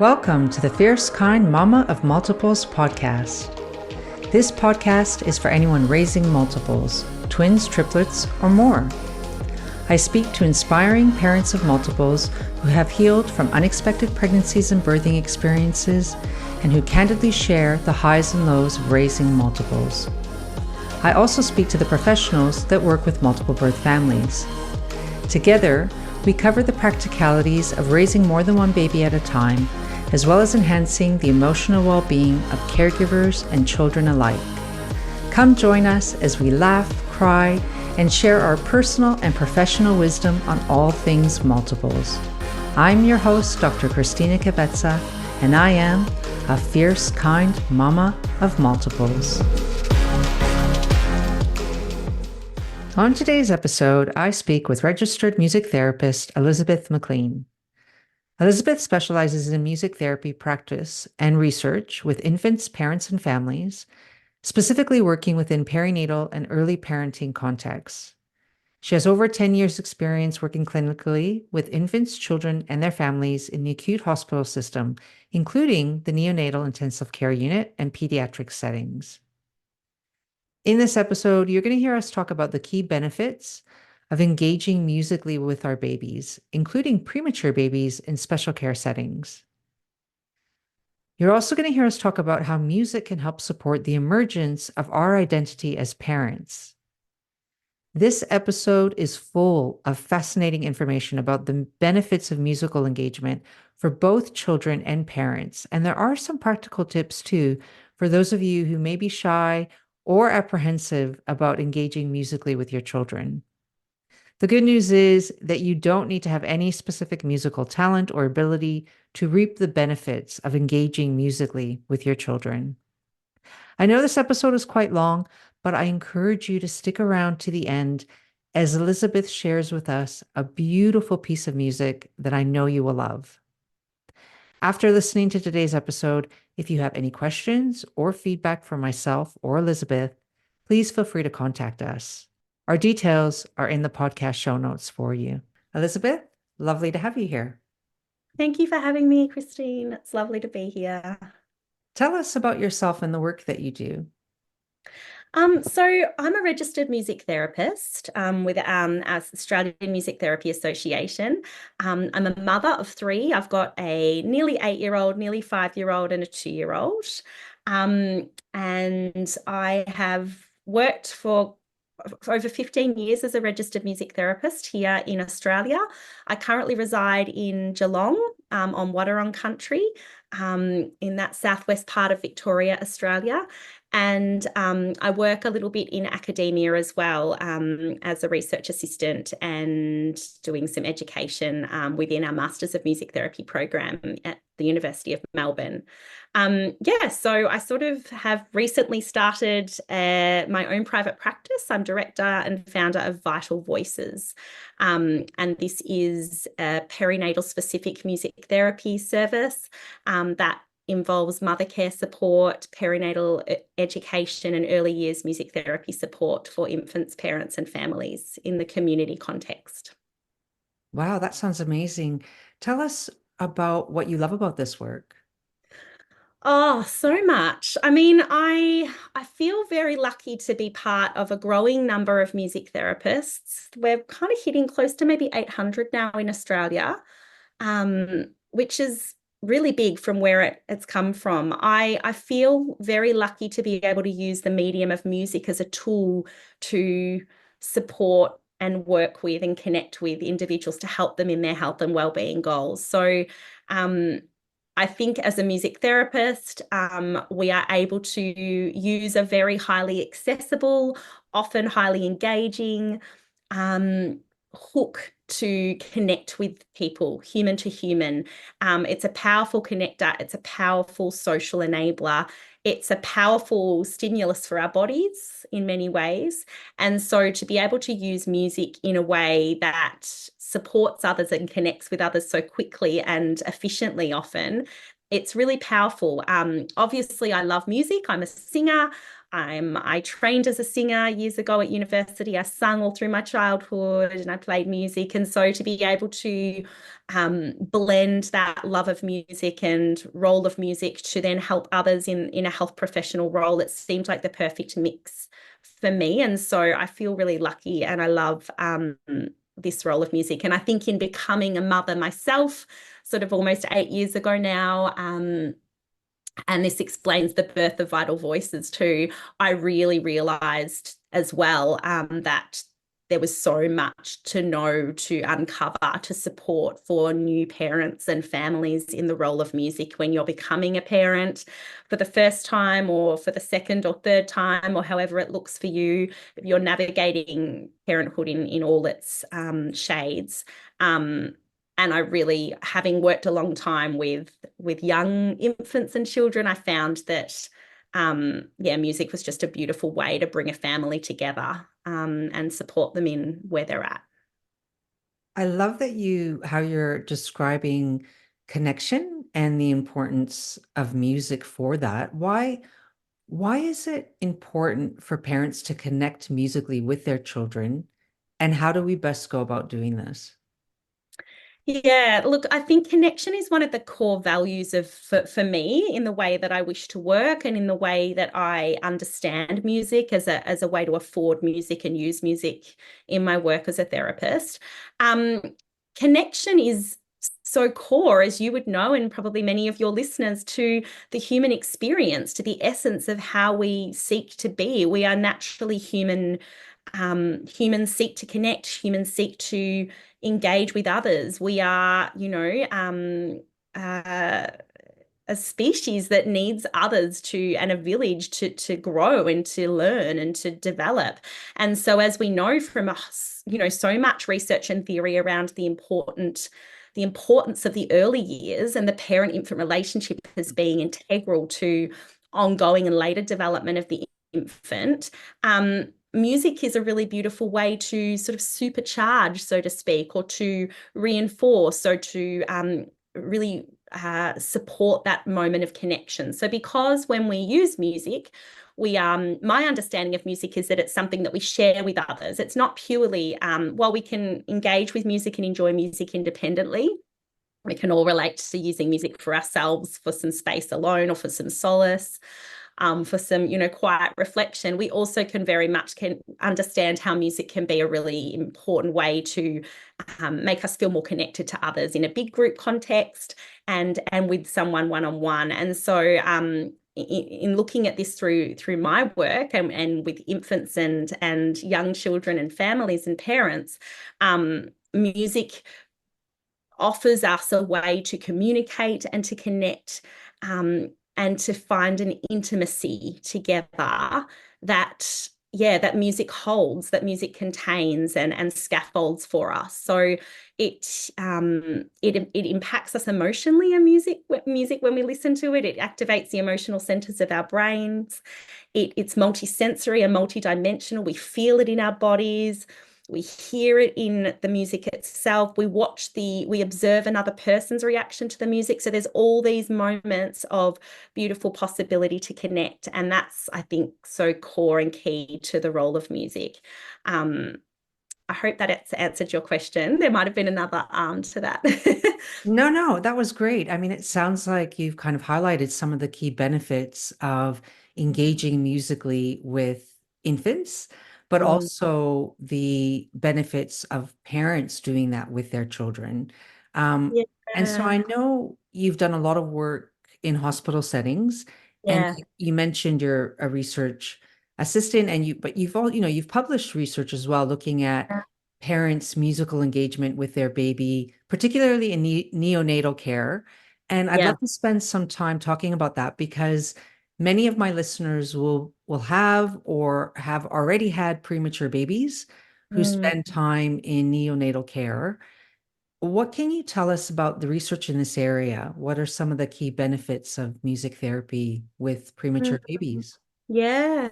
Welcome to the Fierce Kind Mama of Multiples podcast. This podcast is for anyone raising multiples, twins, triplets, or more. I speak to inspiring parents of multiples who have healed from unexpected pregnancies and birthing experiences and who candidly share the highs and lows of raising multiples. I also speak to the professionals that work with multiple birth families. Together, we cover the practicalities of raising more than one baby at a time, as well as enhancing the emotional well-being of caregivers and children alike. Come join us as we laugh, cry, and share our personal and professional wisdom on all things multiples. I'm your host, Dr. Christina Kebetza, and I am a fierce, kind mama of multiples. On today's episode, I speak with registered music therapist Elizabeth McLean. Elizabeth specializes in music therapy practice and research with infants, parents, and families, specifically working within perinatal and early parenting contexts. She has over 10 years' experience working clinically with infants, children, and their families in the acute hospital system, including the neonatal intensive care unit and pediatric settings. In this episode, you're going to hear us talk about the key benefits of engaging musically with our babies, including premature babies in special care settings. You're also going to hear us talk about how music can help support the emergence of our identity as parents. This episode is full of fascinating information about the benefits of musical engagement for both children and parents. And there are some practical tips too for those of you who may be shy or apprehensive about engaging musically with your children. The good news is that you don't need to have any specific musical talent or ability to reap the benefits of engaging musically with your children. I know this episode is quite long, but I encourage you to stick around to the end as Elizabeth shares with us a beautiful piece of music that I know you will love. After listening to today's episode, if you have any questions or feedback for myself or Elizabeth, please feel free to contact us. Our details are in the podcast show notes for you. Elizabeth, lovely to have you here. Thank you for having me, Christine. It's lovely to be here. Tell us about yourself and the work that you do. So I'm a registered music therapist with Australian Music Therapy Association. I'm a mother of three. I've got a nearly 8-year-old, nearly 5-year-old, and a 2-year-old. And I have worked for over 15 years as a registered music therapist here in Australia. I currently reside in Geelong on Wadawurrung country in that southwest part of Victoria, Australia. And I work a little bit in academia as well as a research assistant and doing some education within our Masters of Music Therapy program at the University of Melbourne. So I sort of have recently started my own private practice. I'm director and founder of Vital Voices. And this is a perinatal specific music therapy service that involves mother care support, perinatal education, and early years music therapy support for infants, parents, and families in the community context. Wow, that sounds amazing. Tell us about what you love about this work. Oh, so much. I mean, I feel very lucky to be part of a growing number of music therapists. We're kind of hitting close to maybe 800 now in Australia, which is really big from where it's come from. I feel very lucky to be able to use the medium of music as a tool to support and work with and connect with individuals to help them in their health and well-being goals. So I think as a music therapist, we are able to use a very highly accessible, often highly engaging hook to connect with people, human to human. It's a powerful connector. It's a powerful social enabler. It's a powerful stimulus for our bodies in many ways. And so to be able to use music in a way that supports others and connects with others so quickly and efficiently often, it's really powerful. Obviously, I love music. I'm a singer. I trained as a singer years ago at university. I sung all through my childhood and I played music. And so to be able to blend that love of music and role of music to then help others in a health professional role, it seemed like the perfect mix for me. And so I feel really lucky and I love this role of music. And I think in becoming a mother myself, sort of almost 8 years ago now, and this explains the birth of Vital Voices too, I really realized as well that there was so much to know, to uncover, to support for new parents and families in the role of music when you're becoming a parent for the first time or for the second or third time, or however it looks for you, if you're navigating parenthood in all its shades. And I really, having worked a long time with young infants and children, I found that music was just a beautiful way to bring a family together and support them in where they're at. I love that how you're describing connection and the importance of music for that. Why is it important for parents to connect musically with their children? And how do we best go about doing this? Yeah, look, I think connection is one of the core values for me in the way that I wish to work and in the way that I understand music as a way to afford music and use music in my work as a therapist. Um, Connection is so core, as you would know, and probably many of your listeners, to the human experience, to the essence of how we seek to be. We are naturally human. Humans seek to connect, humans seek to engage with others. We are, uh, a species that needs others to and a village to grow and to learn and to develop. And so, as we know from us, so much research and theory around the importance of the early years and the parent-infant relationship as being integral to ongoing and later development of the infant. Music is a really beautiful way to sort of supercharge, so to speak, or to reinforce, or to really support that moment of connection. So because when we use music, my understanding of music is that it's something that we share with others. It's not purely, while we can engage with music and enjoy music independently, we can all relate to using music for ourselves, for some space alone or for some solace. For some, quiet reflection. We also can understand how music can be a really important way to make us feel more connected to others in a big group context and with someone one-on-one. And so in looking at this through my work and with infants and young children and families and parents, music offers us a way to communicate and to connect and to find an intimacy together that music holds, that music contains and scaffolds for us. So it impacts us emotionally in music when we listen to it. It activates the emotional centers of our brains. It's multisensory and multidimensional. We feel it in our bodies. We hear it in the music itself. We observe another person's reaction to the music. So there's all these moments of beautiful possibility to connect. And that's, I think, so core and key to the role of music. I hope that it's answered your question. There might have been another arm to that. No, no, that was great. I mean, it sounds like you've kind of highlighted some of the key benefits of engaging musically with infants, but Mm. also the benefits of parents doing that with their children. Yeah. And so I know you've done a lot of work in hospital settings, and Yeah. you mentioned you're a research assistant, but you've published research as well, looking at parents' musical engagement with their baby, particularly in neonatal care. And I'd Yeah. love to spend some time talking about that because many of my listeners will have or have already had premature babies who Mm. spend time in neonatal care. What can you tell us about the research in this area? What are some of the key benefits of music therapy with Mm. premature babies? Yeah.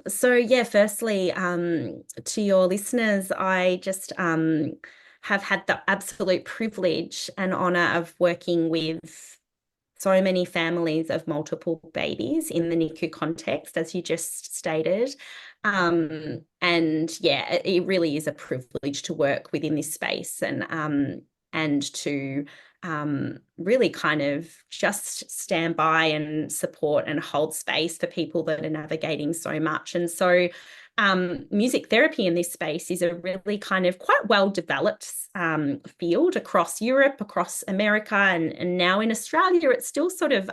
So yeah, firstly, to your listeners, I just have had the absolute privilege and honor of working with so many families of multiple babies in the NICU context, as you just stated. And yeah, it really is a privilege to work within this space and to really kind of just stand by and support and hold space for people that are navigating so much. And so music therapy in this space is a really kind of quite well-developed field across Europe, across America, and now in Australia, it's still sort of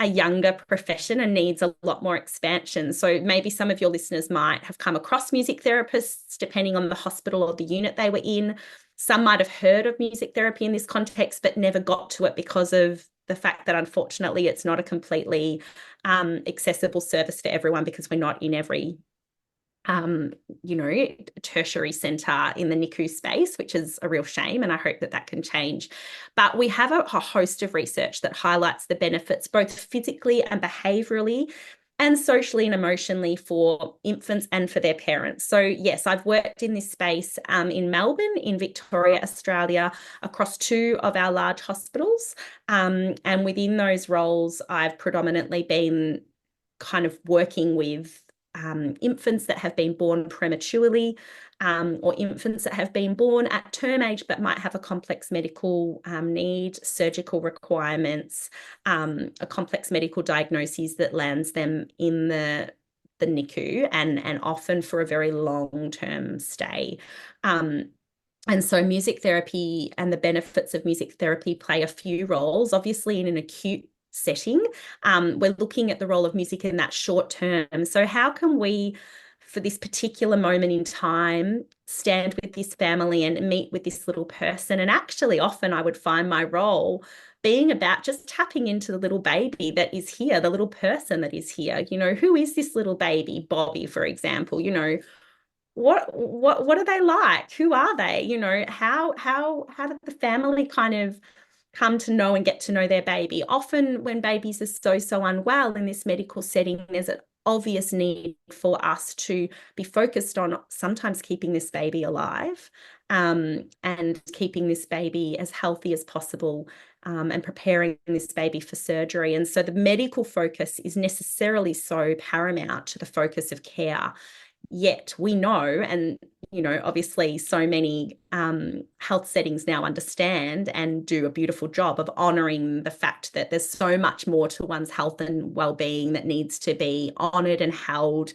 a younger profession and needs a lot more expansion. So maybe some of your listeners might have come across music therapists, depending on the hospital or the unit they were in. Some might have heard of music therapy in this context, but never got to it because of the fact that, unfortunately, it's not a completely accessible service for everyone, because we're not in every tertiary centre in the NICU space, which is a real shame, and I hope that can change. But we have a host of research that highlights the benefits, both physically and behaviourally and socially and emotionally, for infants and for their parents. So yes, I've worked in this space in Melbourne, in Victoria, Australia, across 2 of our large hospitals. And within those roles, I've predominantly been kind of working with infants that have been born prematurely, or infants that have been born at term age but might have a complex medical need, surgical requirements, a complex medical diagnosis that lands them in the NICU, and often for a very long-term stay. And so music therapy and the benefits of music therapy play a few roles. Obviously, in an acute setting, we're looking at the role of music in that short term. So how can we, for this particular moment in time, stand with this family and meet with this little person? And actually, often I would find my role being about just tapping into the little baby that is here, the little person that is here. Who is this little baby? Bobby, for example. What are they like? Who are they? How did the family kind of come to know and get to know their baby? Often when babies are so unwell in this medical setting, there's an obvious need for us to be focused on sometimes keeping this baby alive, and keeping this baby as healthy as possible, and preparing this baby for surgery. And so the medical focus is necessarily so paramount to the focus of care. Yet we know, and obviously so many health settings now understand and do a beautiful job of honouring the fact that there's so much more to one's health and well-being that needs to be honoured and held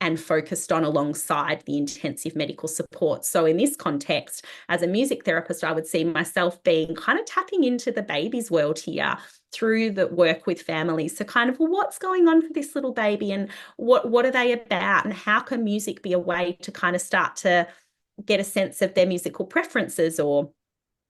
and focused on alongside the intensive medical support. So in this context, as a music therapist, I would see myself being kind of tapping into the baby's world here through the work with families. So kind of, well, what's going on for this little baby, and what are they about, and how can music be a way to kind of start to get a sense of their musical preferences, or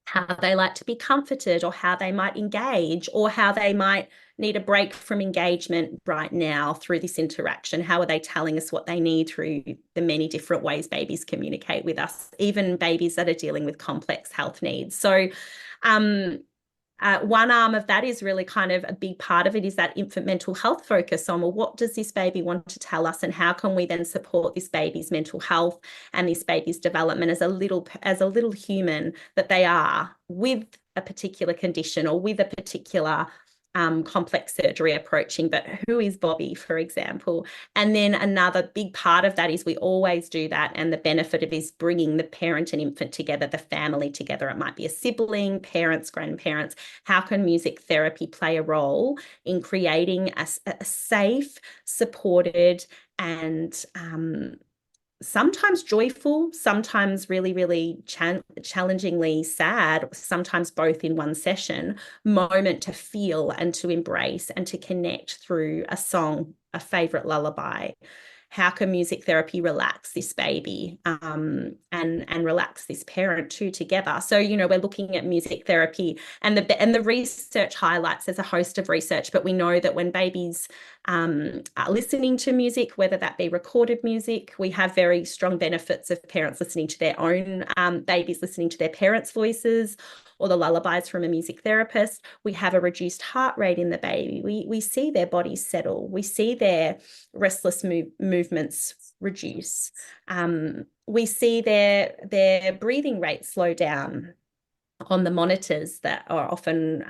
how they like to be comforted, or how they might engage, or how they might need a break from engagement right now through this interaction. How are they telling us what they need through the many different ways babies communicate with us, even babies that are dealing with complex health needs? So one arm of that is really kind of a big part of it is that infant mental health focus on, well, what does this baby want to tell us, and how can we then support this baby's mental health and this baby's development as a little human that they are, with a particular condition or with a particular complex surgery approaching. But who is Bobby, for example? And then another big part of that is we always do that, and the benefit of is bringing the parent and infant together, the family together. It might be a sibling, parents, grandparents. How can music therapy play a role in creating a safe, supported, and sometimes joyful, sometimes really, really challengingly sad, sometimes both in one session, moment to feel and to embrace and to connect through a song, a favorite lullaby? How can music therapy relax this baby, and relax this parent too together? So, we're looking at music therapy, and the research highlights, there's a host of research, but we know that when babies are listening to music, whether that be recorded music, we have very strong benefits of parents listening to their own babies listening to their parents' voices, or the lullabies from a music therapist. We have a reduced heart rate in the baby. We see their bodies settle. We see their restless movements reduce. We see their breathing rate slow down. on the monitors that are often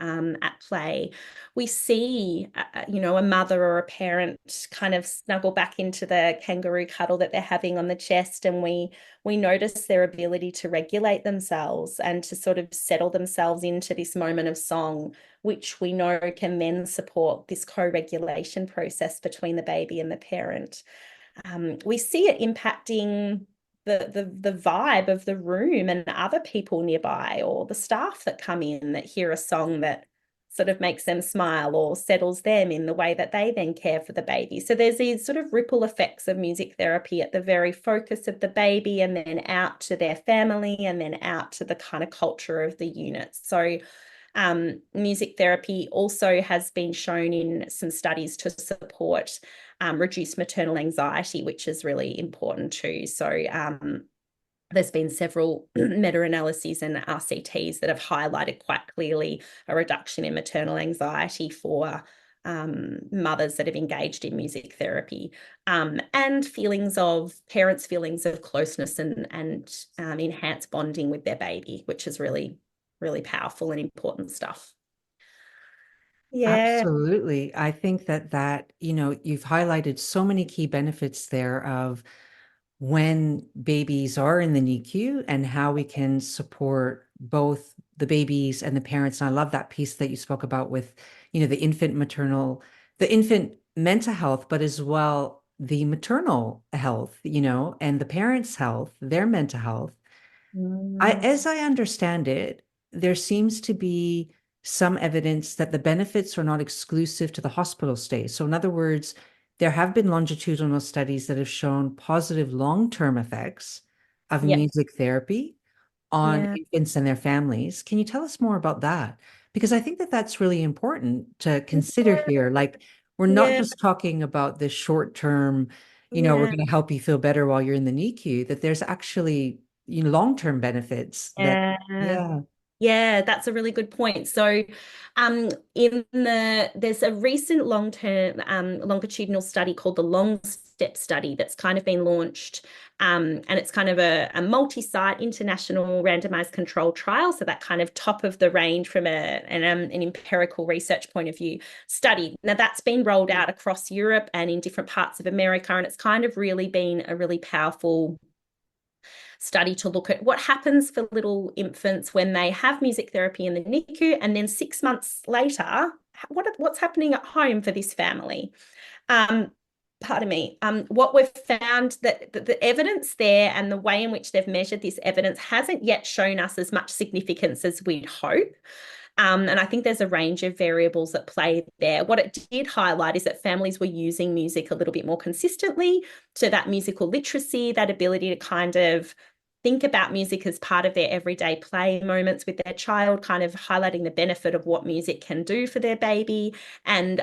at play, we see, a mother or a parent kind of snuggle back into the kangaroo cuddle that they're having on the chest, and we notice their ability to regulate themselves and to sort of settle themselves into this moment of song, which we know can then support this co-regulation process between the baby and the parent. We see it impacting the vibe of the room and other people nearby, or the staff that come in that hear a song that sort of makes them smile or settles them in the way that they then care for the baby. So there's these sort of ripple effects of music therapy at the very focus of the baby, and then out to their family, and then out to the kind of culture of the unit. So music therapy also has been shown in some studies to support reduce maternal anxiety, which is really important too. So there's been several meta-analyses and RCTs that have highlighted quite clearly a reduction in maternal anxiety for mothers that have engaged in music therapy, and parents' feelings of closeness and enhanced bonding with their baby, which is really, really powerful and important stuff. Yeah. Absolutely. I think that, you've highlighted so many key benefits there of when babies are in the NICU and how we can support both the babies and the parents. And I love that piece that you spoke about with, the infant mental health, but as well the maternal health, and the parents' health, their mental health. Mm. As I understand it, there seems to be some evidence that the benefits are not exclusive to the hospital stay. So, in other words, there have been longitudinal studies that have shown positive long-term effects of Yeah. music therapy on Yeah. infants and their families. Can you tell us more about that? Because I think that that's really important to consider here. Like, we're not Yeah. just talking about the short term, we're Yeah. going to help you feel better while you're in the NICU, that there's actually, long-term benefits that, Yeah. yeah. Yeah, that's a really good point. So, there's a recent long-term longitudinal study called the Long Step study that's kind of been launched, and it's kind of a multi-site international randomized controlled trial. So that kind of top of the range from an empirical research point of view study. Now that's been rolled out across Europe and in different parts of America, and it's kind of really been a really powerful study to look at what happens for little infants when they have music therapy in the NICU, and then 6 months later, what's happening at home for this family. Pardon me. What we've found that the evidence there and the way in which they've measured this evidence hasn't yet shown us as much significance as we'd hope. And I think there's a range of variables at play there. What it did highlight is that families were using music a little bit more consistently. So that musical literacy, that ability to kind of think about music as part of their everyday play moments with their child, kind of highlighting the benefit of what music can do for their baby. And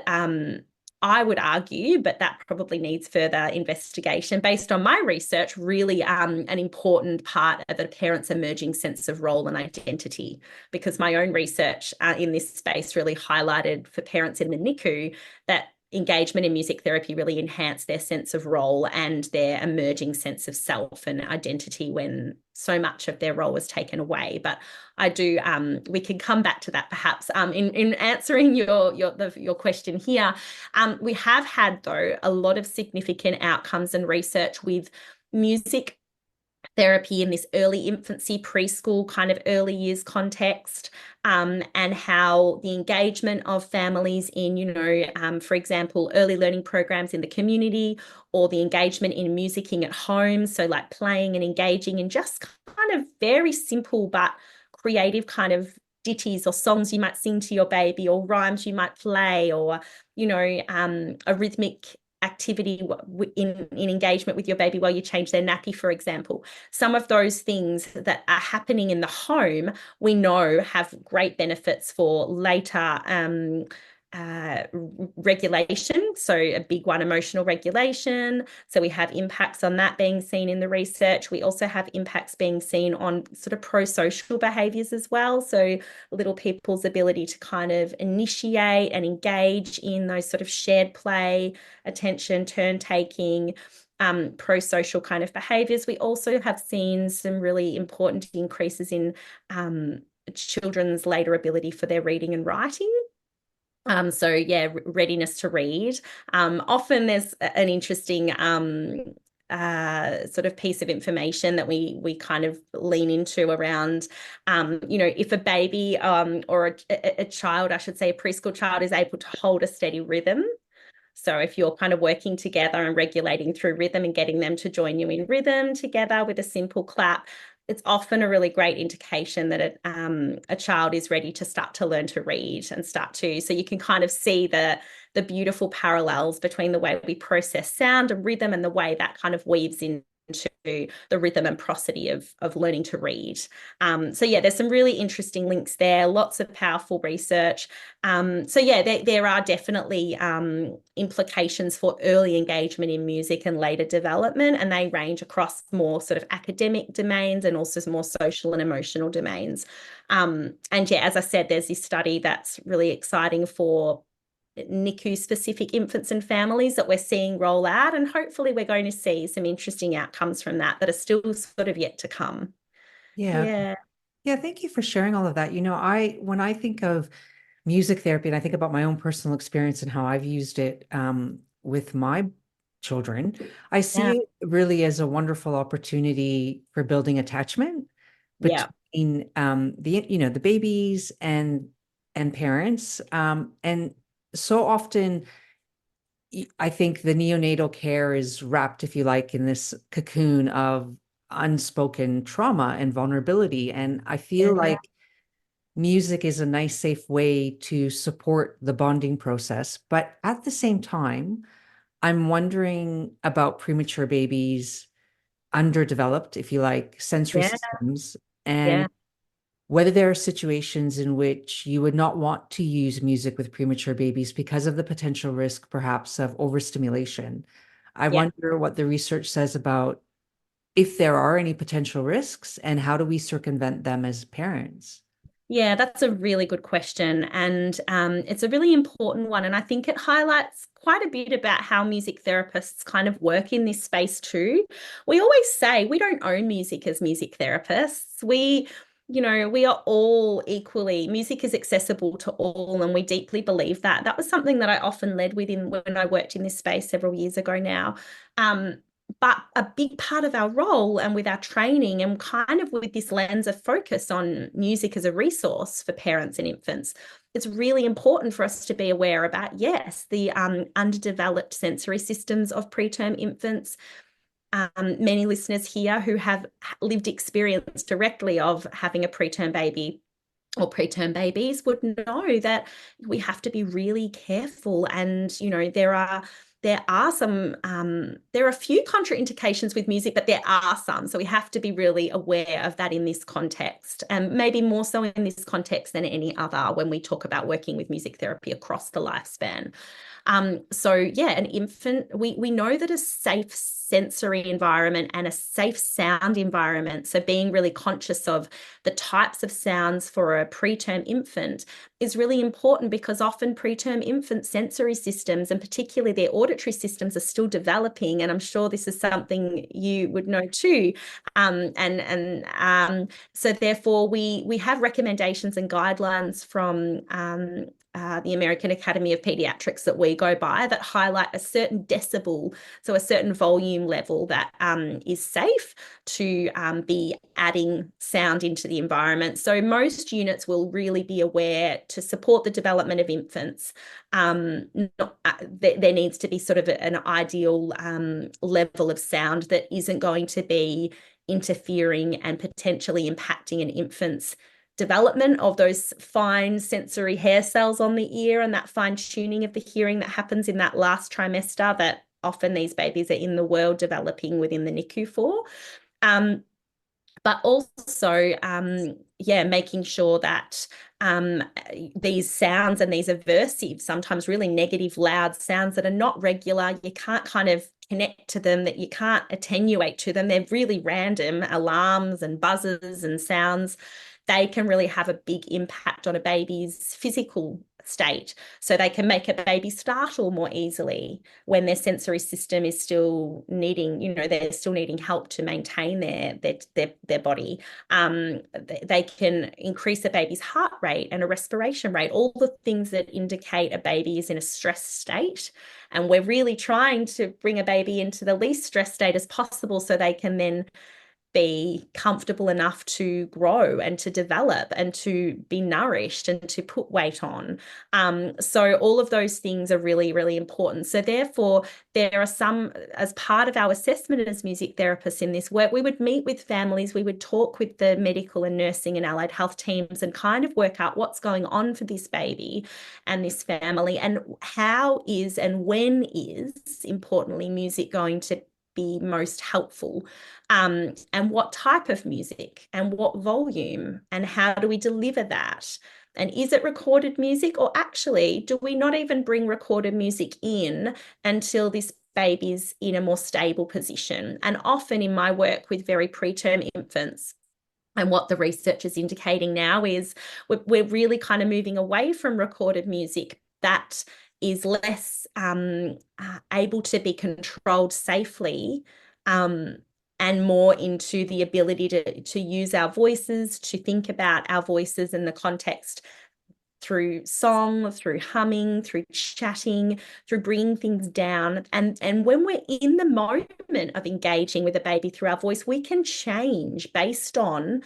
I would argue, but that probably needs further investigation based on my research, really an important part of a parent's emerging sense of role and identity. Because my own research in this space really highlighted for parents in the NICU that engagement in music therapy really enhanced their sense of role and their emerging sense of self and identity when so much of their role was taken away. But I do, we can come back to that perhaps in answering your question here. We have had, though, a lot of significant outcomes and research with music therapy in this early infancy, preschool, kind of early years context, and how the engagement of families in, for example, early learning programs in the community, or the engagement in musicking at home. So like playing and engaging in just kind of very simple but creative kind of ditties or songs you might sing to your baby, or rhymes you might play, or, a rhythmic activity in engagement with your baby while you change their nappy, for example. Some of those things that are happening in the home, we know have great benefits for later regulation. So a big one, emotional regulation. So we have impacts on that being seen in the research. We also have impacts being seen on sort of pro-social behaviors as well. So little people's ability to kind of initiate and engage in those sort of shared play, attention, turn taking, pro-social kind of behaviors. We also have seen some really important increases in children's later ability for their reading and writing. So yeah, readiness to read. Often there's an interesting sort of piece of information that we kind of lean into around, if a baby or a child, I should say, a preschool child is able to hold a steady rhythm. So if you're kind of working together and regulating through rhythm and getting them to join you in rhythm together with a simple clap, it's often a really great indication that a child is ready to start to learn to read and start to. So you can kind of see the beautiful parallels between the way we process sound and rhythm and the way that kind of weaves into the rhythm and prosody of learning to read. So yeah, there's some really interesting links there, lots of powerful research. So yeah, there are definitely implications for early engagement in music and later development, and they range across more sort of academic domains and also more social and emotional domains. And yeah, as I said, there's this study that's really exciting for NICU specific infants and families that we're seeing roll out, and hopefully we're going to see some interesting outcomes from that are still sort of yet to come. Yeah. Yeah. Yeah, thank you for sharing all of that. When I think of music therapy and I think about my own personal experience and how I've used it with my children, I Yeah. see it really as a wonderful opportunity for building attachment Yeah. between the babies and parents. And so often I think the neonatal care is wrapped, if you like, in this cocoon of unspoken trauma and vulnerability. And I feel Yeah. like music is a nice, safe way to support the bonding process. But at the same time, I'm wondering about premature babies, underdeveloped, if you like, sensory Yeah. systems, and Yeah. whether there are situations in which you would not want to use music with premature babies because of the potential risk, perhaps, of overstimulation. I Yeah. wonder what the research says about if there are any potential risks and how do we circumvent them as parents? Yeah, that's a really good question. And it's a really important one. And I think it highlights quite a bit about how music therapists kind of work in this space too. We always say we don't own music as music therapists. We are all equally, music is accessible to all, and we deeply believe that. That was something that I often led with when I worked in this space several years ago now. But a big part of our role and with our training and kind of with this lens of focus on music as a resource for parents and infants, it's really important for us to be aware about, yes, the underdeveloped sensory systems of preterm infants. Many listeners here who have lived experience directly of having a preterm baby or preterm babies would know that we have to be really careful. And, there are a few contraindications with music, but there are some. So we have to be really aware of that in this context, and maybe more so in this context than any other when we talk about working with music therapy across the lifespan. So yeah, an infant, we know that a safe sensory environment and a safe sound environment, so being really conscious of the types of sounds for a preterm infant is really important, because often preterm infant sensory systems, and particularly their auditory systems, are still developing. And I'm sure this is something you would know too. So therefore we have recommendations and guidelines from the American Academy of Pediatrics that we go by that highlight a certain decibel, so a certain volume level that is safe to be adding sound into the environment. So most units will really be aware to support the development of infants. There needs to be sort of an ideal level of sound that isn't going to be interfering and potentially impacting an infant's development of those fine sensory hair cells on the ear and that fine tuning of the hearing that happens in that last trimester that often these babies are in the world developing within the NICU for. But also, making sure that these sounds and these aversive, sometimes really negative, loud sounds that are not regular, you can't kind of connect to them, that you can't attenuate to them. They're really random alarms and buzzes and sounds. They can really have a big impact on a baby's physical state, so they can make a baby startle more easily when their sensory system is still needing, they're still needing help to maintain their body. They can increase a baby's heart rate and a respiration rate, all the things that indicate a baby is in a stressed state. And we're really trying to bring a baby into the least stressed state as possible so they can then be comfortable enough to grow and to develop and to be nourished and to put weight on. So all of those things are really, really important. So therefore, there are some, as part of our assessment as music therapists in this work, we would meet with families, we would talk with the medical and nursing and allied health teams and kind of work out what's going on for this baby and this family, and how is and when is, importantly, music going to be most helpful, and what type of music and what volume, and how do we deliver that, and is it recorded music, or actually do we not even bring recorded music in until this baby's in a more stable position? And often in my work with very preterm infants, and what the research is indicating now is we're really kind of moving away from recorded music that is less able to be controlled safely, and more into the ability to use our voices, to think about our voices in the context through song, through humming, through chatting, through bringing things down. And when we're in the moment of engaging with a baby through our voice, we can change based on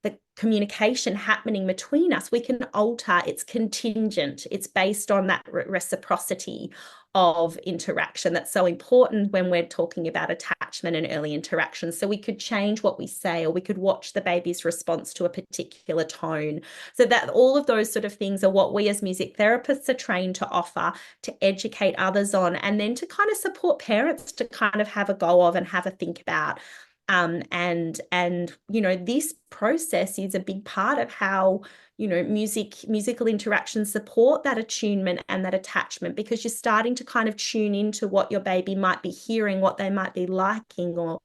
the communication happening between us. We can alter, it's contingent, it's based on that reciprocity of interaction that's so important when we're talking about attachment and early interaction. So we could change what we say, or we could watch the baby's response to a particular tone. So that all of those sort of things are what we as music therapists are trained to offer, to educate others on, and then to kind of support parents to kind of have a go of and have a think about. And this process is a big part of how musical interactions support that attunement and that attachment, because you're starting to kind of tune into what your baby might be hearing, what they might be liking or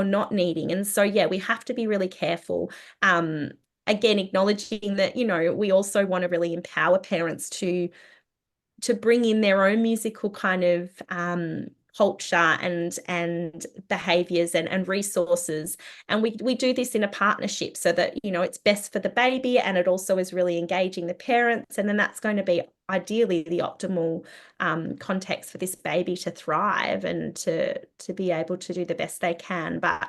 not needing. And so we have to be really careful, again acknowledging that we also want to really empower parents to bring in their own musical kind of culture and behaviors and resources. And we do this in a partnership so that, it's best for the baby, and it also is really engaging the parents. And then that's going to be ideally the optimal context for this baby to thrive and to be able to do the best they can. But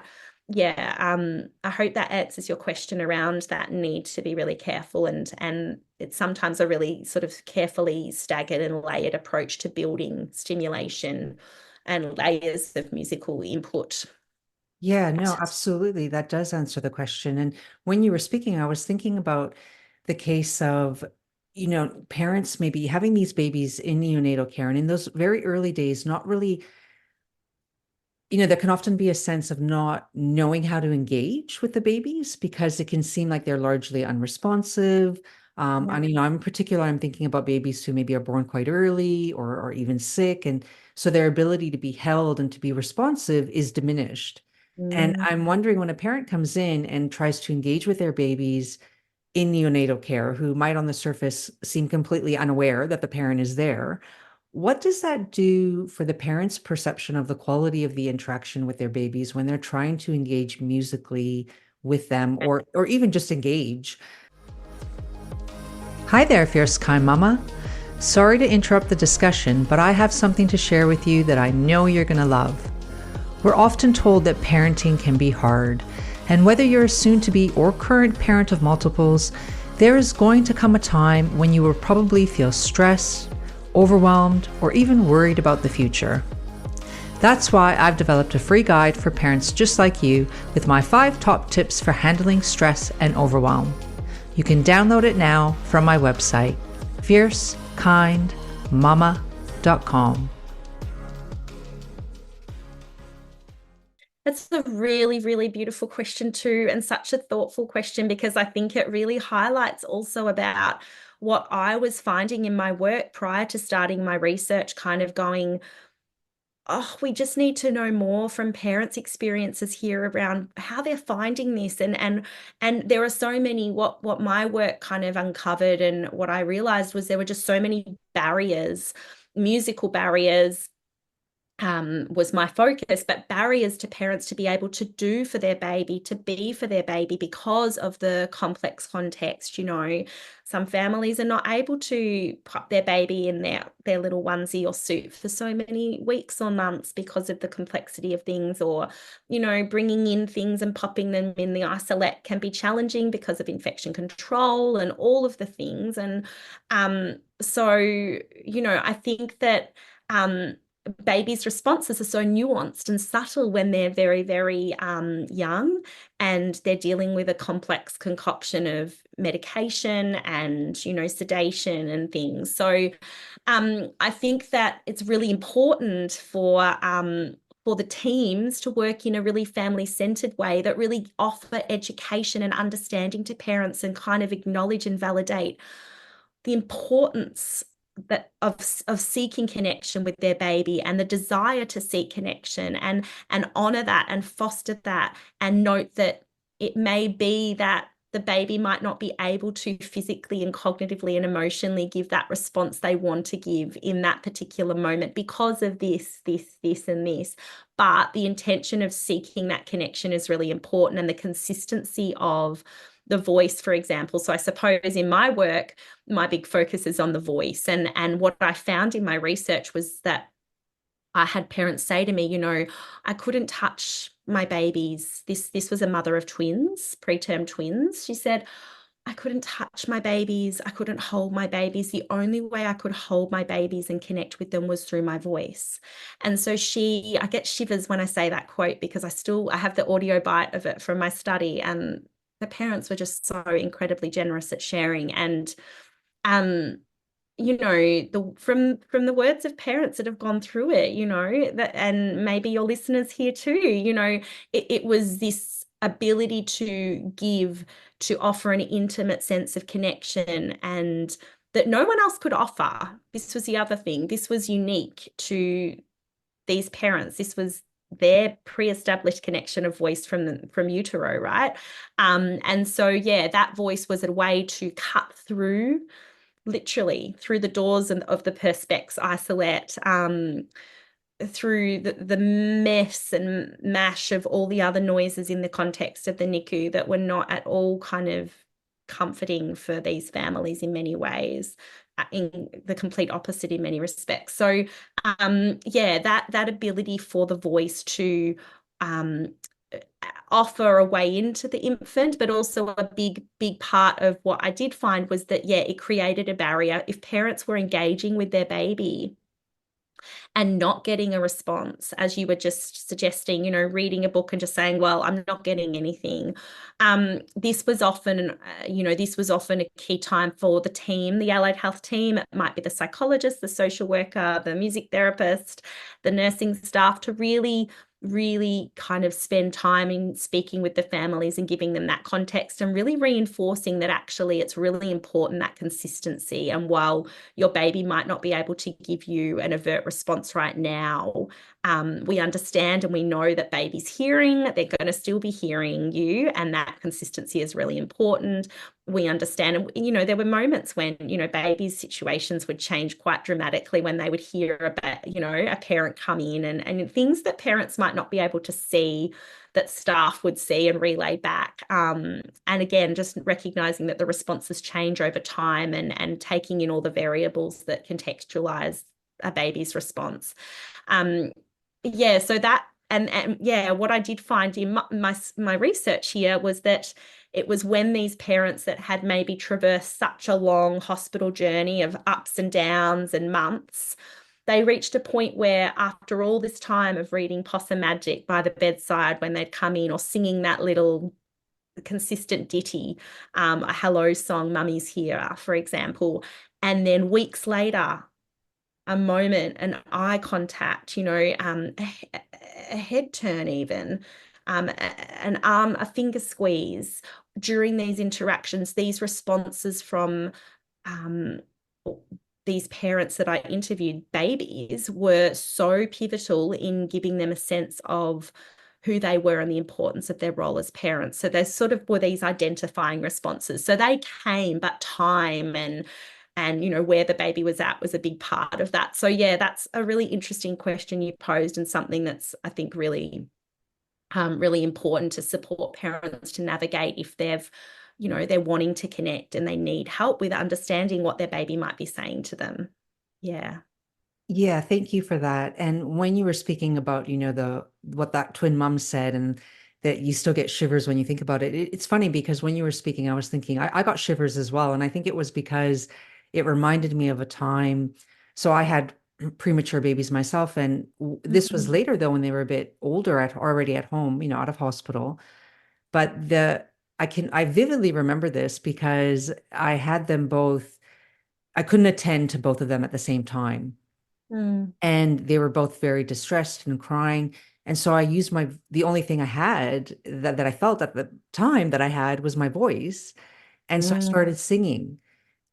I hope that answers your question around that need to be really careful, and it's sometimes a really sort of carefully staggered and layered approach to building stimulation and layers of musical input. Yeah, no, absolutely. That does answer the question. And when you were speaking, I was thinking about the case of, parents maybe having these babies in neonatal care, and in those very early days, not really, there can often be a sense of not knowing how to engage with the babies because it can seem like they're largely unresponsive. And in particular, I'm thinking about babies who maybe are born quite early or even sick, and so their ability to be held and to be responsive is diminished. And I'm wondering, when a parent comes in and tries to engage with their babies in neonatal care, who might on the surface seem completely unaware that the parent is there, what does that do for the parent's perception of the quality of the interaction with their babies when they're trying to engage musically with them, or even just engage? Hi there, fierce kind mama. Sorry to interrupt the discussion, but I have something to share with you that I know you're going to love. We're often told that parenting can be hard, and whether you're a soon-to-be or current parent of multiples, there is going to come a time when you will probably feel stressed, overwhelmed, or even worried about the future. That's why I've developed a free guide for parents just like you with my 5 top tips for handling stress and overwhelm. You can download it now from my website, fiercekindmama.com. That's a really, really beautiful question too, and such a thoughtful question, because I think it really highlights also about what I was finding in my work prior to starting my research, kind of going, oh, we just need to know more from parents' experiences here around how they're finding this. And there are so many, what my work kind of uncovered and what I realized was there were just so many barriers, musical barriers, was my focus, but barriers to parents to be able to do for their baby, to be for their baby because of the complex context. Some families are not able to pop their baby in their little onesie or suit for so many weeks or months because of the complexity of things, or, bringing in things and popping them in the isolette can be challenging because of infection control and all of the things. And so, I think that babies' responses are so nuanced and subtle when they're very, very young, and they're dealing with a complex concoction of medication and, sedation and things. So I think that it's really important for the teams to work in a really family-centered way that really offer education and understanding to parents and kind of acknowledge and validate the importance of seeking connection with their baby and the desire to seek connection, and honor that and foster that, and note that it may be that the baby might not be able to physically and cognitively and emotionally give that response they want to give in that particular moment because of this, and this. But the intention of seeking that connection is really important, and the consistency of the voice, for example. So I suppose in my work, my big focus is on the voice. And what I found in my research was that I had parents say to me, I couldn't touch my babies. This was a mother of twins, preterm twins. She said, I couldn't touch my babies. I couldn't hold my babies. The only way I could hold my babies and connect with them was through my voice. And so I get shivers when I say that quote, because I have the audio bite of it from my study, and the parents were just so incredibly generous at sharing. And from the words of parents that have gone through it, and maybe your listeners here too, it was this ability to give, to offer an intimate sense of connection, and that no one else could offer. This was the other thing. This was unique to these parents. This was their pre-established connection of voice from utero, right? And so, yeah, that voice was a way to cut through, literally through the doors of the perspex isolate, through the mess and mash of all the other noises in the context of the NICU that were not at all kind of comforting for these families in many ways, in the complete opposite in many respects. So yeah, that ability for the voice to offer a way into the infant, but also a big part of what I did find was that, yeah, it created a barrier. If parents were engaging with their baby and not getting a response, as you were just suggesting, reading a book and just saying, well, I'm not getting anything. This was often a key time for the team, the allied health team. It might be the psychologist, the social worker, the music therapist, the nursing staff, to really kind of spend time in speaking with the families and giving them that context, and really reinforcing that actually it's really important, that consistency. And while your baby might not be able to give you an overt response right now, we understand and we know that baby's hearing, they're going to still be hearing you, and that consistency is really important. We understand, there were moments when, babies' situations would change quite dramatically when they would hear about, a parent come in, and things that parents might not be able to see that staff would see and relay back. And again, just recognizing that the responses change over time, and taking in all the variables that contextualize a baby's response. Yeah, so that, and yeah, what I did find in my research here was that it was when these parents that had maybe traversed such a long hospital journey of ups and downs and months, they reached a point where, after all this time of reading Possum Magic by the bedside when they'd come in, or singing that little consistent ditty, a hello song, Mummy's Here, for example, and then weeks later, a moment, an eye contact, a head turn even, an arm, a finger squeeze. During these interactions, these responses from these parents that I interviewed, babies, were so pivotal in giving them a sense of who they were and the importance of their role as parents. So there sort of were these identifying responses. So they came, but time and where the baby was at was a big part of that. So yeah, that's a really interesting question you posed, and something that's, I think, really important to support parents to navigate if they're wanting to connect and they need help with understanding what their baby might be saying to them. Yeah. Yeah, thank you for that. And when you were speaking about, the what that twin mom said, and that you still get shivers when you think about it, it's funny because when you were speaking, I was thinking I got shivers as well. And I think it was because it reminded me of a time. So I had premature babies myself, and this was Mhm. later though, when they were a bit older, already at home, out of hospital. But I vividly remember this because I had them both. I couldn't attend to both of them at the same time, Mm. and they were both very distressed and crying. And so I used the only thing I had that I felt at the time that I had was my voice. And so I Mm. started singing.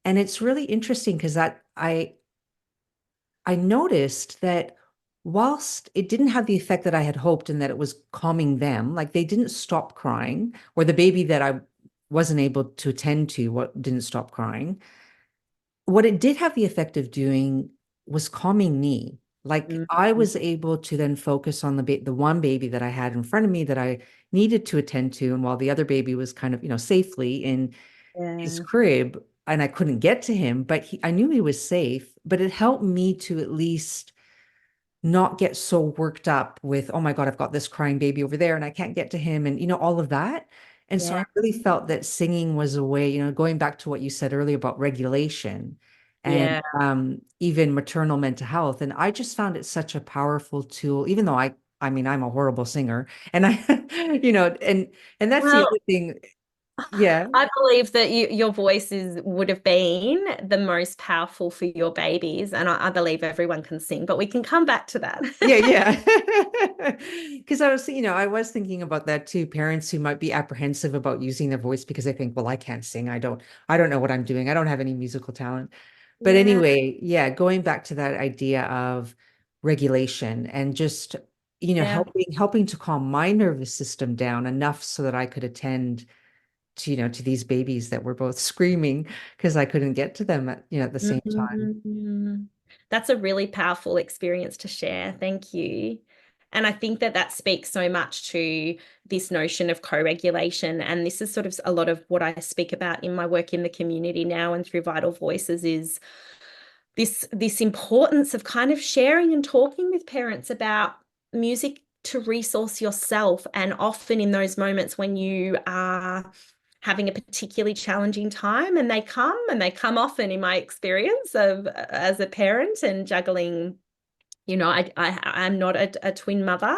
And it's really interesting because that I noticed that whilst it didn't have the effect that I had hoped, and that it was calming them, like they didn't stop crying, or the baby that I wasn't able to attend to what didn't stop crying. What it did have the effect of doing was calming me. Like Mm. I was able to then focus on the one baby that I had in front of me that I needed to attend to, and while the other baby was kind of, safely in his Yeah. crib, and I couldn't get to him, but I knew he was safe. But it helped me to at least not get so worked up with, oh my God, I've got this crying baby over there and I can't get to him, and all of that. And so I Yeah. really felt that singing was a way, going back to what you said earlier about regulation and Yeah. even maternal mental health. And I just found it such a powerful tool, even though I mean, I'm a horrible singer, and and that's the Well, other thing. Yeah. I believe that your voices would have been the most powerful for your babies, and I believe everyone can sing, but we can come back to that. Yeah, yeah. Because I was thinking about that too. Parents who might be apprehensive about using their voice because they think, well, I can't sing. I don't know what I'm doing. I don't have any musical talent. But Yeah. anyway, yeah, going back to that idea of regulation and just, Yeah. helping to calm my nervous system down enough so that I could attend to these babies that were both screaming because I couldn't get to them at the same time. Mhm. That's a really powerful experience to share. Thank you. And I think that that speaks so much to this notion of co-regulation. And this is sort of a lot of what I speak about in my work in the community now and through Vital Voices, is this importance of kind of sharing and talking with parents about music to resource yourself. And often in those moments when you are having a particularly challenging time, and they come often in my experience of as a parent and juggling, I'm not a twin mother,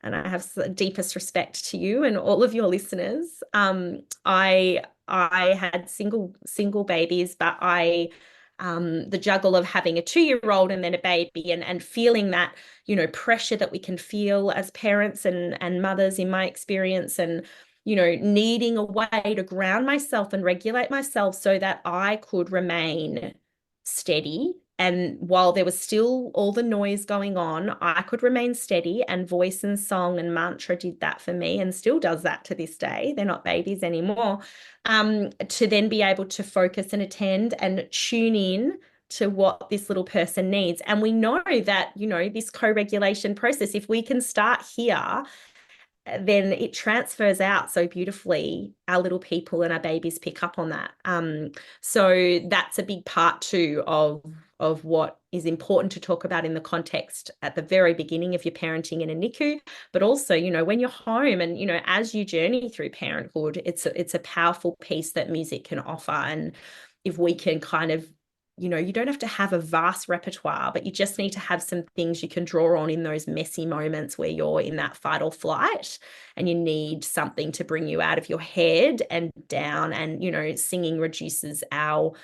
and I have the deepest respect to you and all of your listeners. I had single babies, but the juggle of having a 2-year-old and then a baby, and feeling that, pressure that we can feel as parents and mothers in my experience, and needing a way to ground myself and regulate myself so that I could remain steady. And while there was still all the noise going on, I could remain steady, and voice and song and mantra did that for me and still does that to this day. They're not babies anymore. To then be able to focus and attend and tune in to what this little person needs. And we know that, this co-regulation process, if we can start here, then it transfers out so beautifully. Our little people and our babies pick up on that. So that's a big part too of what is important to talk about in the context at the very beginning of your parenting in a NICU, but also, when you're home and, as you journey through parenthood, it's a powerful piece that music can offer. And if we can kind of, you don't have to have a vast repertoire, but you just need to have some things you can draw on in those messy moments where you're in that fight or flight and you need something to bring you out of your head and down. And, singing reduces our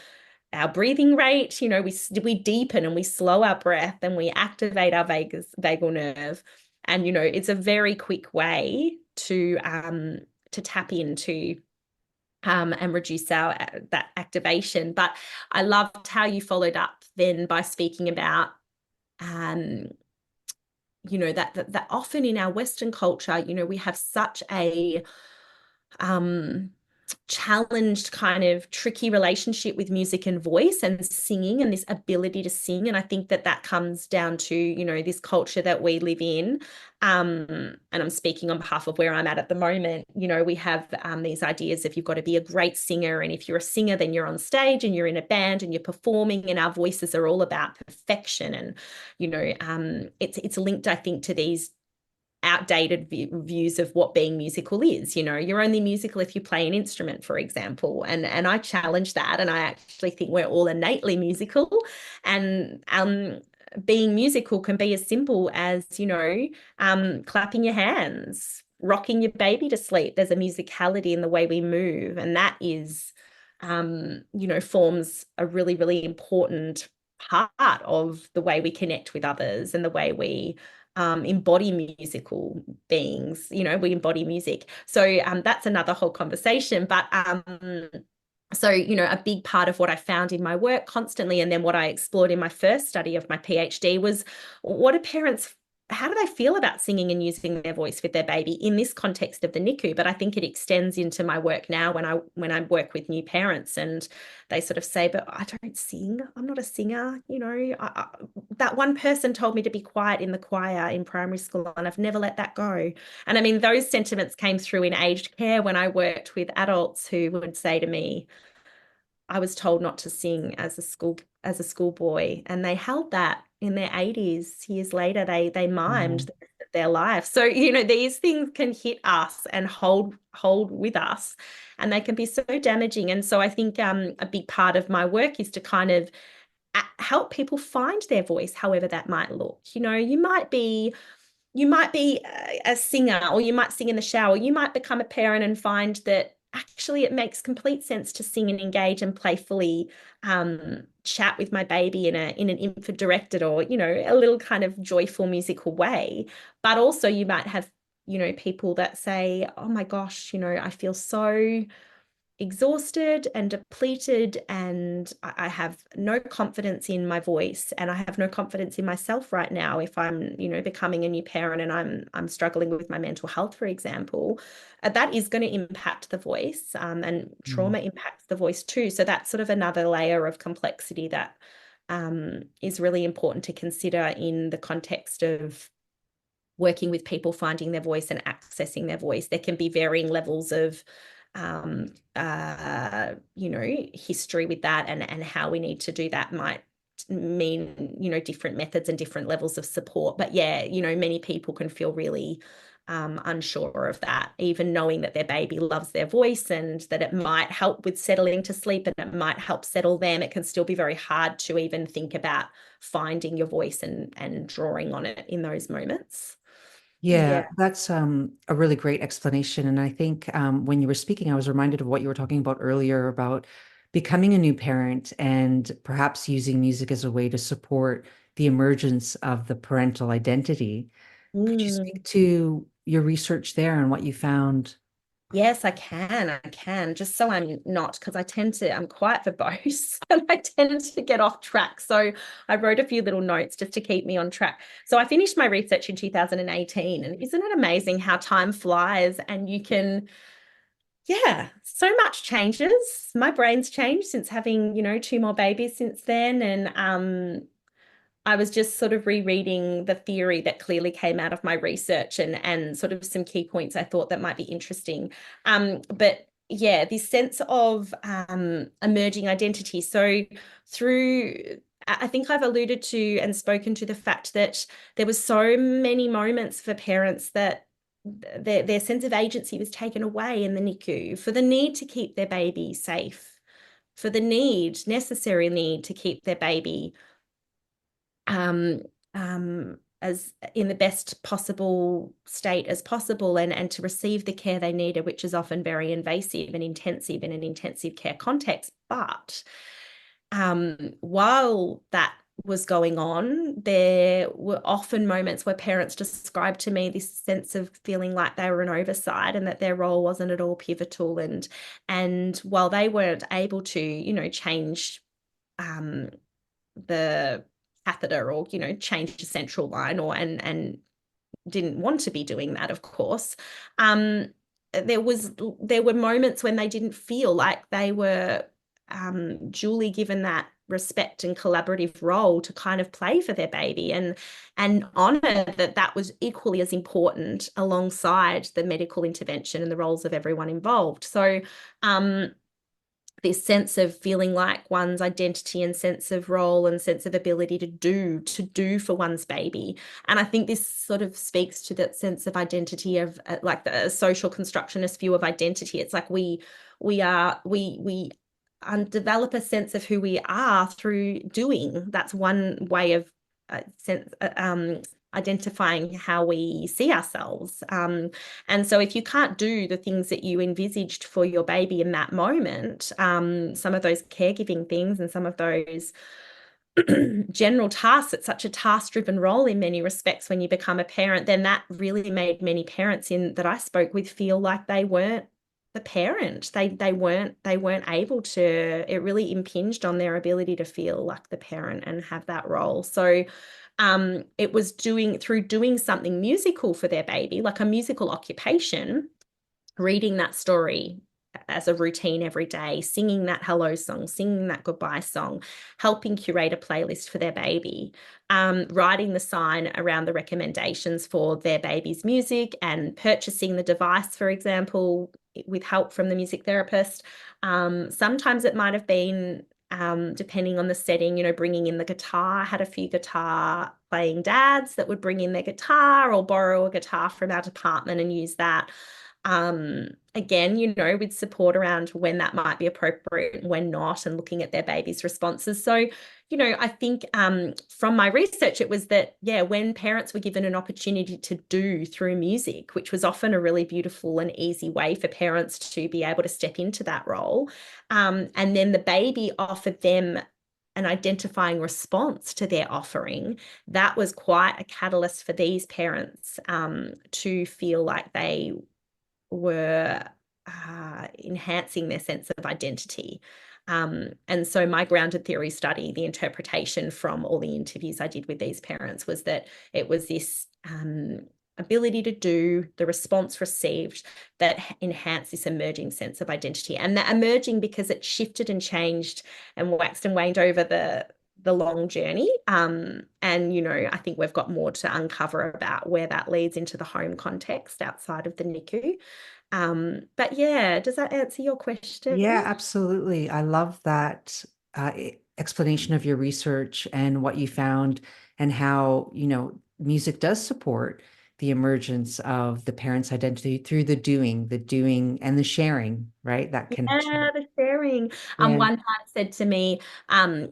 breathing rate. We deepen and we slow our breath and we activate our vagal nerve. And, it's a very quick way to tap into and reduce our that activation. But I loved how you followed up then by speaking about that often in our Western culture, we have such a challenged kind of tricky relationship with music and voice and singing and this ability to sing. And I think that comes down to this culture that we live in, and I'm speaking on behalf of where I'm at the moment. We have these ideas of you've got to be a great singer, and if you're a singer then you're on stage and you're in a band and you're performing, and our voices are all about perfection. And it's linked, I think, to these outdated views of what being musical is. You're only musical if you play an instrument, for example. And I challenge that, and I actually think we're all innately musical. And being musical can be as simple as clapping your hands, rocking your baby to sleep. There's a musicality in the way we move, and that is forms a really, really important part of the way we connect with others and the way we embody musical beings. We embody music. So that's another whole conversation. But so a big part of what I found in my work constantly, and then what I explored in my first study of my PhD, was how do they feel about singing and using their voice with their baby in this context of the NICU? But I think it extends into my work now when I work with new parents, and they sort of say, but I don't sing. I'm not a singer. That one person told me to be quiet in the choir in primary school, and I've never let that go. And I mean, those sentiments came through in aged care when I worked with adults who would say to me, I was told not to sing as a schoolboy, and they held that in their 80s. Years later, they mimed the rest of their life. So these things can hit us and hold with us, and they can be so damaging. And so I think a big part of my work is to kind of help people find their voice, however that might look. You might be a singer, or you might sing in the shower. You might become a parent and find that actually it makes complete sense to sing and engage and playfully chat with my baby in an infant directed or a little kind of joyful musical way. But also you might have people that say, oh my gosh, I feel so exhausted and depleted, and I have no confidence in my voice, and I have no confidence in myself right now if I'm becoming a new parent, and I'm struggling with my mental health, for example. That is going to impact the voice, and trauma impacts the voice too. So that's sort of another layer of complexity that is really important to consider in the context of working with people finding their voice and accessing their voice. There can be varying levels of history with that, and how we need to do that might mean different methods and different levels of support. But yeah, many people can feel really unsure of that, even knowing that their baby loves their voice and that it might help with settling to sleep and it might help settle them. It can still be very hard to even think about finding your voice and drawing on it in those moments. Yeah, Yeah. that's a really great explanation. And I think when you were speaking, I was reminded of what you were talking about earlier about becoming a new parent and perhaps using music as a way to support the emergence of the parental identity. Could you Mm. speak to your research there and what you found? Yes, I can. I can. Just so I'm not, because I'm quite verbose and I tend to get off track. So I wrote a few little notes just to keep me on track. So I finished my research in 2018. And isn't it amazing how time flies, and so much changes. My brain's changed since having, two more babies since then. And I was just sort of rereading the theory that clearly came out of my research, and sort of some key points I thought that might be interesting. But yeah, this sense of emerging identity. So I think I've alluded to and spoken to the fact that there was so many moments for parents that their sense of agency was taken away in the NICU for the need to keep their baby safe, for the necessary need to keep their baby um, as in the best possible state as possible, and to receive the care they needed, which is often very invasive and intensive in an intensive care context. But while that was going on, there were often moments where parents described to me this sense of feeling like they were an oversight and that their role wasn't at all pivotal. And while they weren't able to, change the catheter or, change the central line and didn't want to be doing that, of course, there were moments when they didn't feel like they were duly given that respect and collaborative role to kind of play for their baby and honor that was equally as important alongside the medical intervention and the roles of everyone involved. So this sense of feeling like one's identity and sense of role and sense of ability to do for one's baby. And I think this sort of speaks to that sense of identity of like the social constructionist view of identity. It's like we develop a sense of who we are through doing. That's one way of identifying how we see ourselves. And so if you can't do the things that you envisaged for your baby in that moment, some of those caregiving things and some of those general tasks, it's such a task-driven role in many respects when you become a parent, then that really made many parents that I spoke with feel like they weren't the parent. They weren't able to. It really impinged on their ability to feel like the parent and have that role. So it was through doing something musical for their baby, like a musical occupation, reading that story as a routine every day, singing that hello song, singing that goodbye song, helping curate a playlist for their baby, writing the sign around the recommendations for their baby's music and purchasing the device, for example, with help from the music therapist. Sometimes it might have been depending on the setting, bringing in the guitar. I had a few guitar playing dads that would bring in their guitar or borrow a guitar from our department and use that. Again, with support around when that might be appropriate and when not, and looking at their baby's responses. So, I think from my research, it was that, when parents were given an opportunity to do through music, which was often a really beautiful and easy way for parents to be able to step into that role, and then the baby offered them an identifying response to their offering, that was quite a catalyst for these parents to feel like they were enhancing their sense of identity. And so my grounded theory study, the interpretation from all the interviews I did with these parents, was that it was this ability to do, the response received, that enhanced this emerging sense of identity. And that emerging because it shifted and changed and waxed and waned over the long journey. And, I think we've got more to uncover about where that leads into the home context outside of the NICU. But yeah, does that answer your question? Yeah, absolutely. I love that explanation of your research and what you found and how, music does support the emergence of the parent's identity through the doing and the sharing, right? That connection. Yeah, the sharing. Yeah. One time said to me,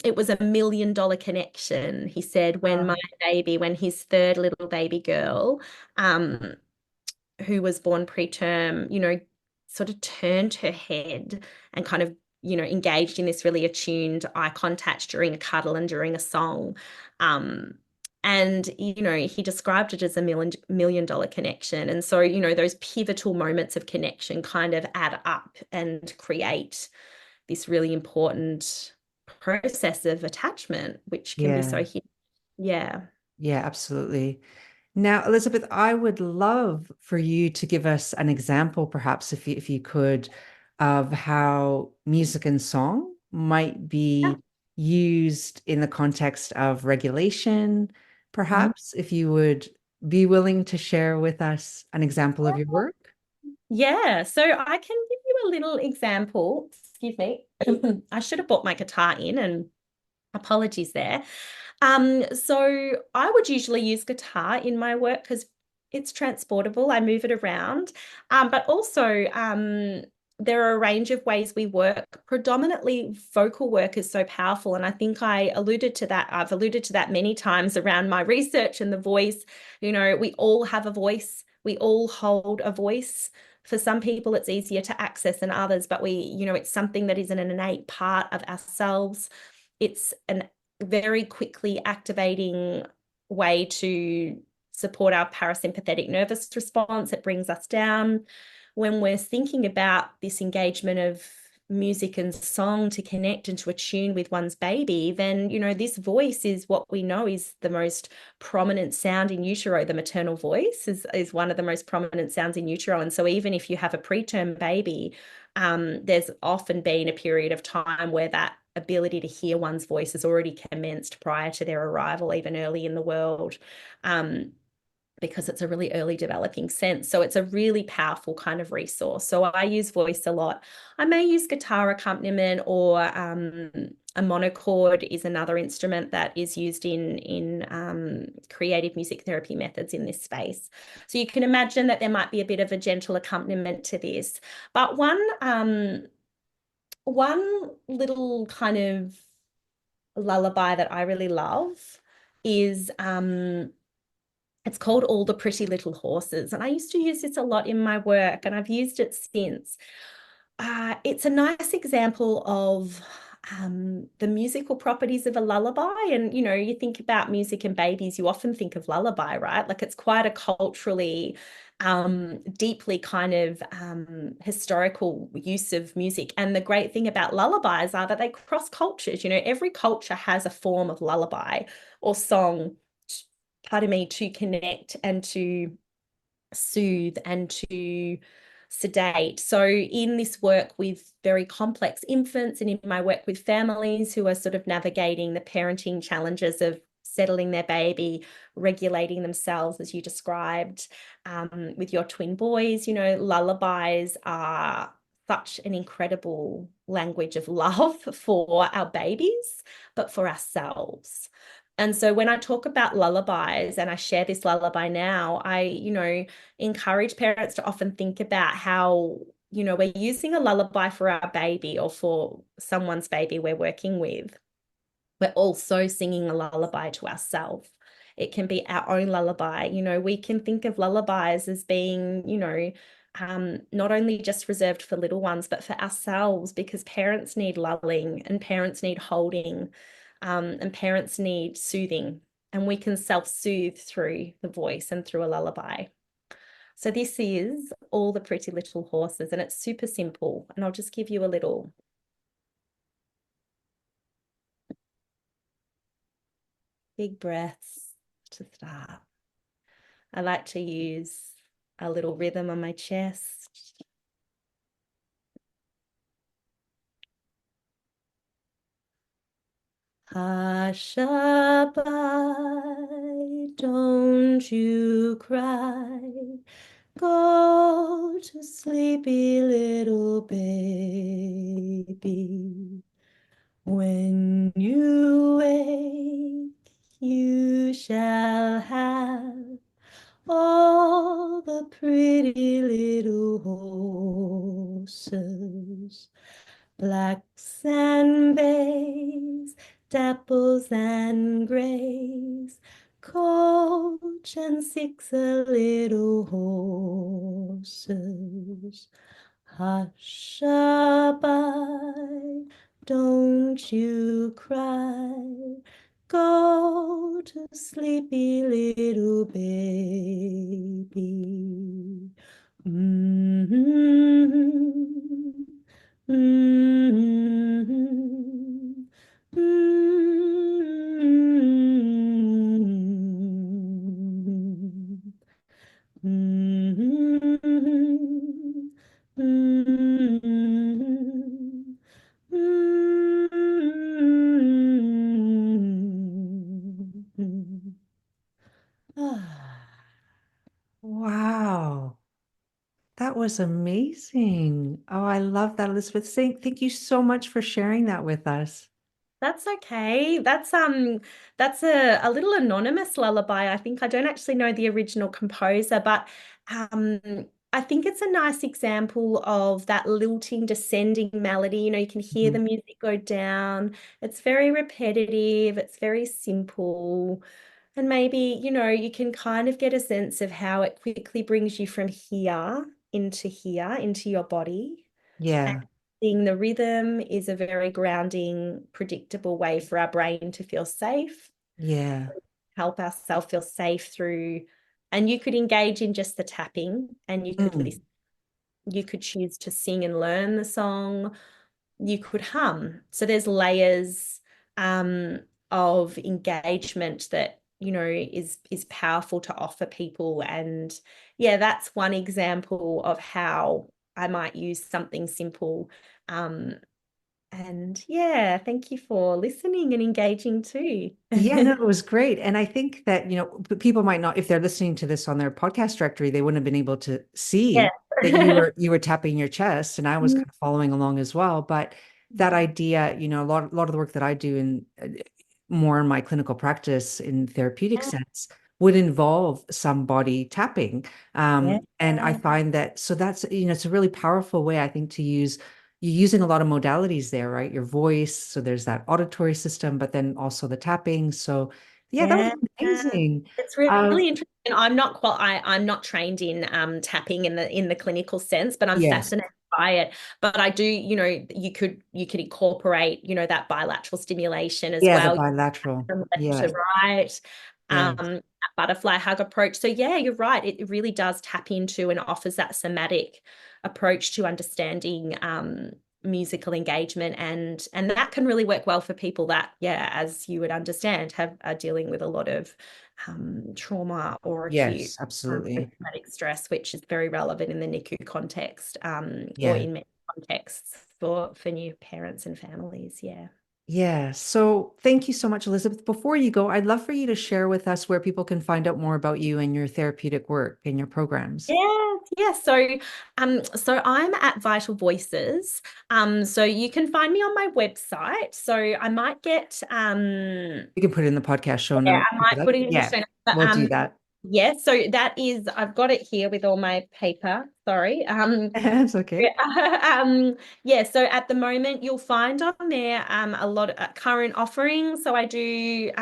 it was $1 million connection. He said, when his third little baby girl, who was born preterm, sort of turned her head and kind of, engaged in this really attuned eye contact during a cuddle and during a song. And, he described it as $1 million connection. And so, those pivotal moments of connection kind of add up and create this really important process of attachment, which can be Yeah. so huge. Yeah. Yeah, absolutely. Now, Elizabeth, I would love for you to give us an example, perhaps, if you could, of how music and song might be used in the context of regulation. Perhaps, if you would be willing to share with us an example of your work. Yeah, so I can give you a little example. Excuse me. I should have brought my guitar in, and apologies there. So I would usually use guitar in my work because it's transportable. I move it around. But also there are a range of ways we work. Predominantly vocal work is so powerful. And I think I alluded to that. I've alluded to that many times around my research and the voice. We all have a voice. We all hold a voice. For some people, it's easier to access than others, but it's something that is an innate part of ourselves. It's an very quickly activating way to support our parasympathetic nervous response. It brings us down. When we're thinking about this engagement of music and song to connect and to attune with one's baby, then, this voice is what we know is the most prominent sound in utero. The maternal voice is one of the most prominent sounds in utero. And so even if you have a preterm baby, there's often been a period of time where that ability to hear one's voice has already commenced prior to their arrival, even early in the world. Because it's a really early developing sense. So it's a really powerful kind of resource. So I use voice a lot. I may use guitar accompaniment, or a monochord is another instrument that is used in creative music therapy methods in this space. So you can imagine that there might be a bit of a gentle accompaniment to this. But one little kind of lullaby that I really love is it's called All the Pretty Little Horses. And I used to use this a lot in my work, and I've used it since. It's a nice example of the musical properties of a lullaby. And, you think about music and babies, you often think of lullaby, right? Like, it's quite a culturally, deeply kind of historical use of music. And the great thing about lullabies are that they cross cultures. Every culture has a form of lullaby or song, pardon me, to connect and to soothe and to sedate. So in this work with very complex infants, and in my work with families who are sort of navigating the parenting challenges of settling their baby, regulating themselves, as you described, with your twin boys, lullabies are such an incredible language of love for our babies, but for ourselves. And so when I talk about lullabies, and I share this lullaby now, I encourage parents to often think about how, we're using a lullaby for our baby or for someone's baby we're working with. We're also singing a lullaby to ourselves. It can be our own lullaby. We can think of lullabies as being, not only just reserved for little ones, but for ourselves, because parents need lulling, and parents need holding, and parents need soothing. And we can self-soothe through the voice and through a lullaby. So this is All the Pretty Little Horses, and it's super simple. And I'll just give you a little. Big breaths to start. I like to use a little rhythm on my chest. Hush-a-bye, don't you cry. Go to sleepy little baby. When you wake, you shall have all the pretty little horses, blacks and bays, dapples and grays, coach and 6 little horses. Hush-a-bye, don't you cry. Go to sleepy little baby. Mm-hmm. Mm-hmm. Mm-hmm. Mm-hmm. Mm-hmm. Mm-hmm. Ah. Wow. That was amazing. Oh, I love that, Elizabeth. Thank you so much for sharing that with us. That's okay. That's a little anonymous lullaby. I think I don't actually know the original composer, but um I think it's a nice example of that lilting descending melody. You can hear the Mhm. music go down. It's very repetitive, it's very simple. And maybe, you can kind of get a sense of how it quickly brings you from here into your body. Yeah. The rhythm is a very grounding, predictable way for our brain to feel safe, Yeah. help ourselves feel safe through, and you could engage in just the tapping and you could listen. You could choose to sing and learn the song. You could hum. So there's layers of engagement that, is powerful to offer people. And yeah, that's one example of how I might use something simple. And yeah, thank you for listening and engaging too. Yeah, no, it was great. And I think that, people might not, if they're listening to this on their podcast directory, they wouldn't have been able to Yeah. see that you were tapping your chest, and I was kind of following along as well. But that idea, a lot of the work that I do in more in my clinical practice in therapeutic sense would involve some body tapping. Yeah. And I find that, so that's, it's a really powerful way, I think, to use you're using a lot of modalities there, right? Your voice. So there's that auditory system, but then also the tapping. So yeah, that was Yeah. amazing. It's really interesting. I'm not trained in tapping in the clinical sense, but I'm Yes. fascinated by it. But I do, you could incorporate, that bilateral stimulation as Yeah, the well, bilateral. from left to Yeah. right, Yes. that butterfly hug approach. So yeah, you're right. It really does tap into and offers that somatic approach to understanding musical engagement, and that can really work well for people that, yeah, as you would understand, are dealing with a lot of trauma or acute Yes, absolutely. traumatic stress, which is very relevant in the NICU context, or Yeah. in many contexts for new parents and families. Yeah. Yeah. So thank you so much, Elizabeth. Before you go, I'd love for you to share with us where people can find out more about you and your therapeutic work and your programs. Yeah, yeah. So I'm at Vital Voices. So you can find me on my website. So I might get You can put it in the podcast show yeah, notes I if you might like. put it in the Yeah, show notes. But we'll do that. yeah, so that is, I've got it here with all my paper. Sorry. It's okay. Yeah, so at the moment you'll find on there a lot of current offerings. So I do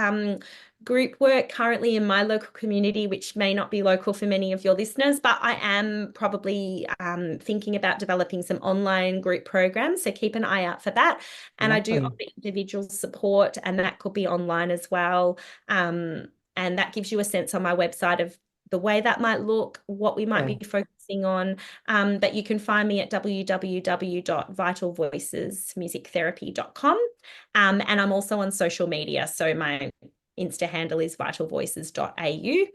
group work currently in my local community, which may not be local for many of your listeners, but I am probably thinking about developing some online group programs. So keep an eye out for that. And I do Lovely. offer individual support, and that could be online as well. And that gives you a sense on my website of the way that might look, what we might Yeah. be focusing on. But you can find me at www.vitalvoicesmusictherapy.com. And I'm also on social media. So my Insta handle is vitalvoices.au.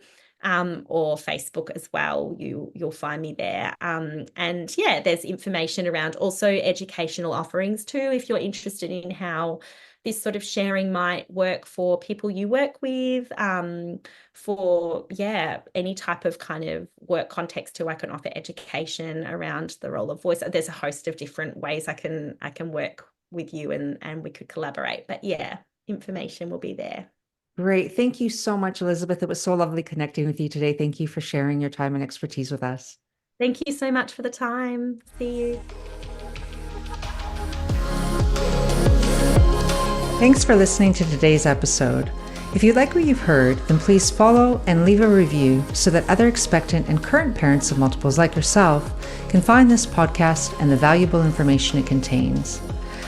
Or Facebook as well. You'll find me there. And yeah, there's information around also educational offerings too, if you're interested in how this sort of sharing might work for people you work with, for yeah, any type of kind of work context too. I can offer education around the role of voice. There's a host of different ways I can work with you, and we could collaborate. But yeah, information will be there. Great. Thank you so much, Elizabeth. It was so lovely connecting with you today. Thank you for sharing your time and expertise with us. Thank you so much for the time. See you. Thanks for listening to today's episode. If you like what you've heard, then please follow and leave a review so that other expectant and current parents of multiples like yourself can find this podcast and the valuable information it contains.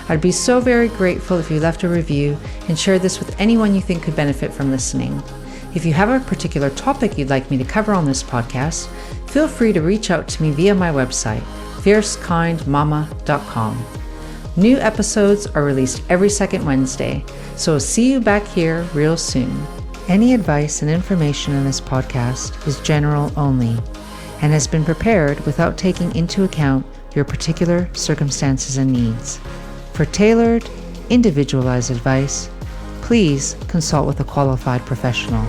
I'd be so very grateful if you left a review and shared this with anyone you think could benefit from listening. If you have a particular topic you'd like me to cover on this podcast, feel free to reach out to me via my website, fiercekindmama.com. New episodes are released every second Wednesday, so I'll see you back here real soon. Any advice and information in this podcast is general only and has been prepared without taking into account your particular circumstances and needs. For tailored, individualized advice, please consult with a qualified professional.